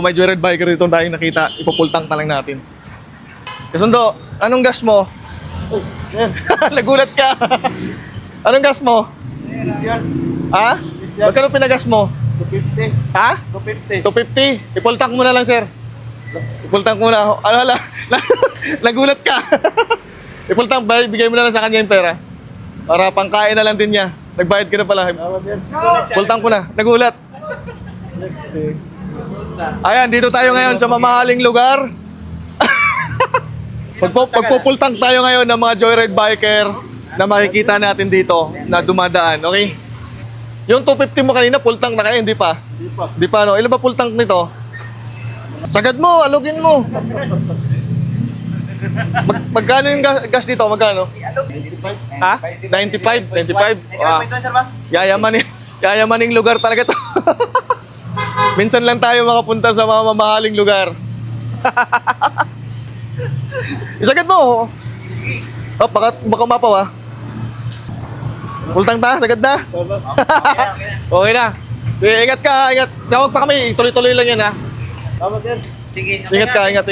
May joyride biker dito tayong nakita, ipupultang na lang natin. Kasundo, anong gas mo? Nagulat ka. Anong gas mo? Ha? Magkano pinagas mo? 250. Ha? 250. 250. Ipultang mo na lang, sir. Ipultang mo na. Ano, nagulat ka. Ipultang, bigay mo na lang sa kanya yung pera. Para pangkain na lang din niya. Nagbayad ka na pala. Pultang ko na. Nagulat. Ayan, dito tayo ngayon sa mamahaling lugar. Pagpupultang tayo ngayon ng mga joyride biker na makikita natin dito na dumadaan, okay? Yung 250 mo kanina, pultang na kayo, hindi pa? Hindi pa, no? Ilan ba pultang nito? Sagad mo, alugin mo. Magkano yung gas dito? Magkano? Ha? 95? 95? Ah, yayamaning lugar talaga to. Minsan lang tayo makapunta sa mga mamahaling lugar. Isagad mo. Oh, baka mapaw ah. Pultang ta, sagad na. Okay na. Sige, ingat ka, ingat. Tawag pa kami, tuloy-tuloy lang yan ha. Sige. Ingat ka, ingat.